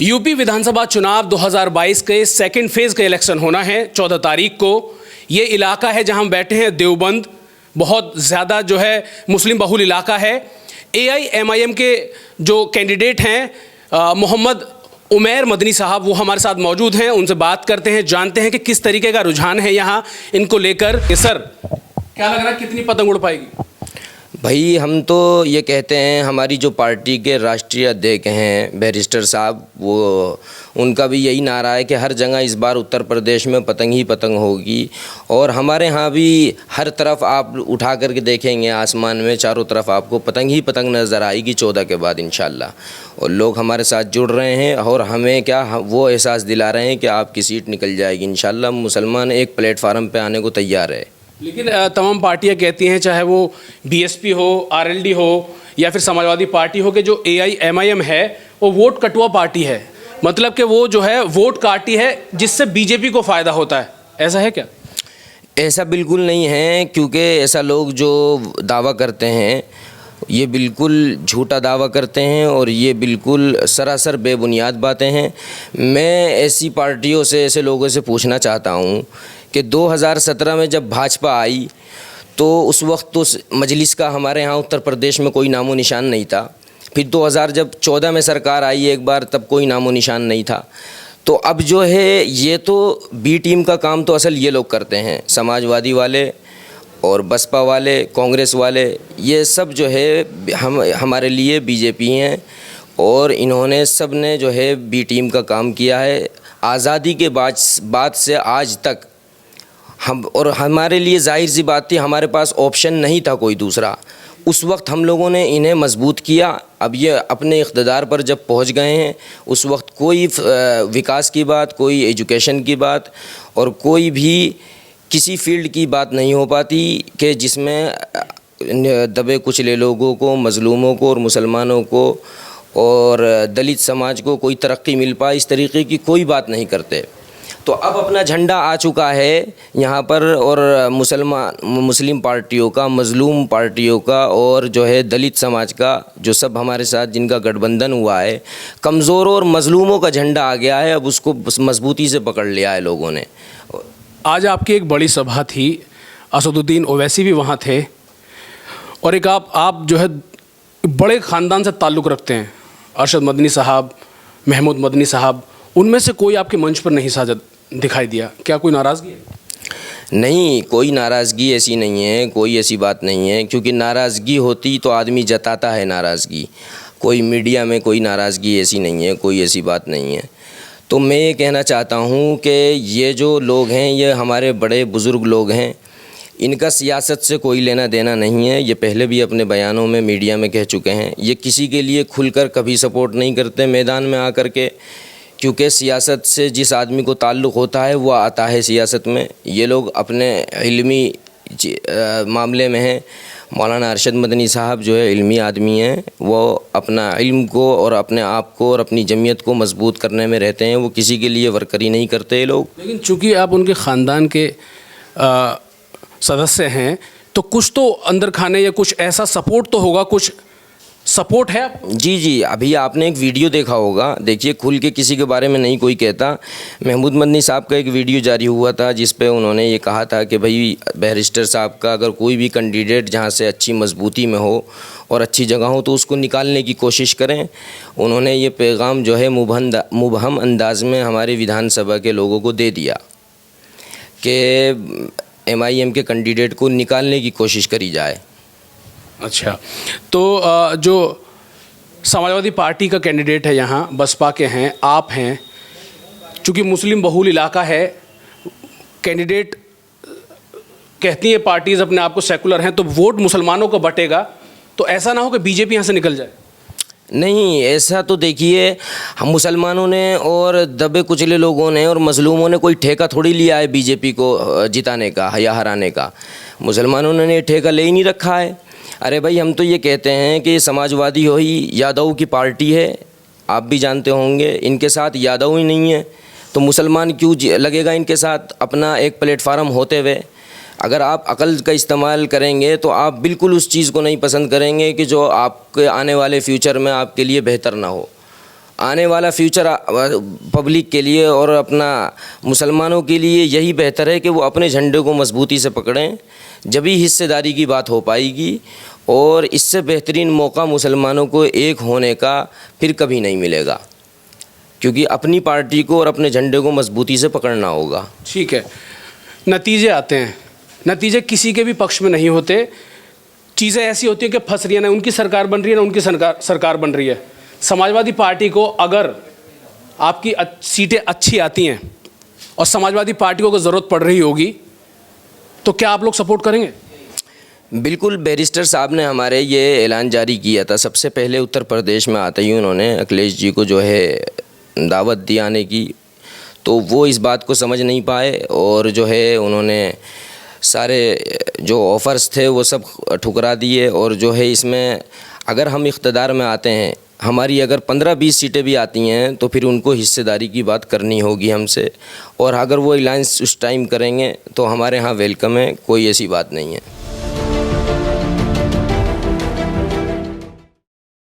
UP विधानसभा चुनाव 2022 के second phase का इलेक्शन होना है 14 तारीख को। ये इलाका है जहां हम बैठे हैं देवबंद, बहुत ज़्यादा जो है मुस्लिम बहुल इलाका है। AIMIM के जो कैंडिडेट हैं मोहम्मद उमैर मदनी साहब, वो हमारे साथ मौजूद हैं। उनसे बात करते हैं, जानते हैं कि किस तरीके का रुझान है यहाँ इनको लेकर। सर, क्या लग रहा है कितनी पतंग उड़ पाएगी? भाई, हम तो ये कहते हैं, हमारी जो पार्टी के राष्ट्रीय अध्यक्ष हैं बैरिस्टर साहब, वो उनका भी यही नारा है कि हर जगह इस बार उत्तर प्रदेश में पतंग ही पतंग होगी। और हमारे यहाँ भी हर तरफ आप उठा करके देखेंगे आसमान में, चारों तरफ आपको पतंग ही पतंग नज़र आएगी 14 के बाद इंशाल्लाह। और लोग हमारे साथ जुड़ रहे हैं और हमें वो एहसास दिला रहे हैं कि आपकी सीट निकल जाएगी इंशाल्लाह। मुसलमान एक प्लेटफार्म पर आने को तैयार है। लेकिन तमाम पार्टियां कहती हैं, चाहे वो BSP हो, RLD हो या फिर समाजवादी पार्टी हो, कि जो AIMIM है वो वोट कटुआ पार्टी है। मतलब कि वो जो है वोट काटी है जिससे BJP को फ़ायदा होता है। ऐसा है क्या? ऐसा बिल्कुल नहीं है, क्योंकि ऐसा लोग जो दावा करते हैं ये बिल्कुल झूठा दावा करते हैं और ये बिल्कुल सरासर बेबुनियाद बातें हैं। मैं ऐसी पार्टियों से, ऐसे लोगों से पूछना चाहता हूँ कि 2017 में जब भाजपा आई तो उस वक्त तो मजलिस का हमारे यहाँ उत्तर प्रदेश में कोई नामो निशान नहीं था। फिर 2014 में सरकार आई एक बार, तब कोई नामो निशान नहीं था। तो अब जो है ये तो B टीम का काम तो असल ये लोग करते हैं, समाजवादी वाले और बसपा वाले, कांग्रेस वाले, ये सब जो है हमारे लिए BJP हैं। और इन्होंने सब ने जो है B टीम का काम किया है आज़ादी के बाद से आज तक। और हमारे लिए जाहिर सी बात थी, हमारे पास ऑप्शन नहीं था कोई दूसरा। उस वक्त हम लोगों ने इन्हें मजबूत किया। अब ये अपने इक़्तिदार पर जब पहुंच गए हैं, उस वक्त कोई विकास की बात, कोई एजुकेशन की बात और कोई भी किसी फील्ड की बात नहीं हो पाती कि जिसमें दबे कुचले लोगों को, मज़लूमों को और मुसलमानों को और दलित समाज को कोई तरक्की मिल पाए। इस तरीके की कोई बात नहीं करते। तो अब अपना झंडा आ चुका है यहाँ पर, और मुस्लिम पार्टियों का, मज़लूम पार्टियों का और जो है दलित समाज का, जो सब हमारे साथ जिनका गठबंधन हुआ है, कमज़ोरों और मज़लूमों का झंडा आ गया है। अब उसको मजबूती से पकड़ लिया है लोगों ने। आज आपकी एक बड़ी सभा थी, असदुद्दीन ओवैसी भी वहाँ थे, और एक आप जो है बड़े ख़ानदान से ताल्लुक़ रखते हैं, अरशद मदनी साहब, महमूद मदनी साहब, उनमें से कोई आपके मंच पर नहीं साझा दिखाई दिया। क्या कोई नाराज़गी है? नहीं, कोई नाराज़गी ऐसी नहीं है, कोई ऐसी बात नहीं है। क्योंकि नाराज़गी होती तो आदमी जताता है नाराज़गी। कोई मीडिया में कोई नाराज़गी ऐसी नहीं है, कोई ऐसी बात नहीं है। तो मैं ये कहना चाहता हूँ कि ये जो लोग हैं, ये हमारे बड़े बुज़ुर्ग लोग हैं, इनका सियासत से कोई लेना देना नहीं है। ये पहले भी अपने बयानों में मीडिया में कह चुके हैं। ये किसी के लिए खुलकर कभी सपोर्ट नहीं करते मैदान में आकर के, क्योंकि सियासत से जिस आदमी को ताल्लुक़ होता है वो आता है सियासत में। ये लोग अपने इल्मी मामले में हैं। मौलाना अरशद मदनी साहब जो है इल्मी आदमी हैं, वो अपना इल्म को और अपने आप को और अपनी जमीयत को मजबूत करने में रहते हैं। वो किसी के लिए वर्करी नहीं करते ये लोग। लेकिन चूँकि आप उनके ख़ानदान के सदस्य हैं, तो कुछ तो अंदर खाने या कुछ ऐसा सपोर्ट तो होगा, कुछ सपोर्ट है? जी, अभी आपने एक वीडियो देखा होगा। देखिए, खुल के किसी के बारे में नहीं कोई कहता। महमूद मदनी साहब का एक वीडियो जारी हुआ था जिस पे उन्होंने ये कहा था कि भाई बैरिस्टर साहब का अगर कोई भी कैंडिडेट जहाँ से अच्छी मजबूती में हो और अच्छी जगह हो तो उसको निकालने की कोशिश करें। उन्होंने ये पैगाम जो है मुबहम अंदाज में हमारे विधानसभा के लोगों को दे दिया कि MIM के कैंडिडेट को निकालने की कोशिश करी जाए। अच्छा, तो जो समाजवादी पार्टी का कैंडिडेट है यहाँ, बसपा के हैं, आप हैं, चूँकि मुस्लिम बहुल इलाका है, कैंडिडेट कहती हैं पार्टीज़ अपने आप को सेकुलर हैं, तो वोट मुसलमानों को बटेगा, तो ऐसा ना हो कि BJP यहाँ से निकल जाए। नहीं, ऐसा तो देखिए, हम मुसलमानों ने और दबे कुचले लोगों ने और मजलूमों ने कोई ठेका थोड़ी लिया है BJP को जिताने का या हराने का। मुसलमानों ने ठेका ले ही नहीं रखा है। अरे भाई, हम तो ये कहते हैं कि समाजवादी हो ही यादव की पार्टी है, आप भी जानते होंगे। इनके साथ यादव ही नहीं है तो मुसलमान क्यों लगेगा इनके साथ अपना एक प्लेटफार्म होते हुए? अगर आप अकल का इस्तेमाल करेंगे तो आप बिल्कुल उस चीज़ को नहीं पसंद करेंगे कि जो आपके आने वाले फ्यूचर में आपके लिए बेहतर ना हो। आने वाला फ्यूचर पब्लिक के लिए और अपना मुसलमानों के लिए यही बेहतर है कि वो अपने झंडे को मजबूती से पकड़ें, जब ही हिस्सेदारी की बात हो पाएगी। और इससे बेहतरीन मौका मुसलमानों को एक होने का फिर कभी नहीं मिलेगा, क्योंकि अपनी पार्टी को और अपने झंडे को मजबूती से पकड़ना होगा। ठीक है, नतीजे आते हैं, नतीजे किसी के भी पक्ष में नहीं होते। चीज़ें ऐसी होती हैं कि फंस रही है, ना उनकी सरकार बन रही है ना उनकी सरकार बन रही है। समाजवादी पार्टी को अगर आपकी सीटें अच्छी आती हैं और समाजवादी पार्टी को ज़रूरत पड़ रही होगी तो क्या आप लोग सपोर्ट करेंगे? बिल्कुल, बैरिस्टर साहब ने हमारे ये ऐलान जारी किया था। सबसे पहले उत्तर प्रदेश में आते ही उन्होंने अखिलेश जी को जो है दावत दी आने की, तो वो इस बात को समझ नहीं पाए और जो है उन्होंने सारे जो ऑफ़र्स थे वो सब ठुकरा दिए। और जो है इसमें अगर हम इक़्तिदार में आते हैं, हमारी अगर 15-20 सीटें भी आती हैं तो फिर उनको हिस्सेदारी की बात करनी होगी हमसे, और अगर वो अलायंस उस टाइम करेंगे तो हमारे यहाँ वेलकम है, कोई ऐसी बात नहीं है।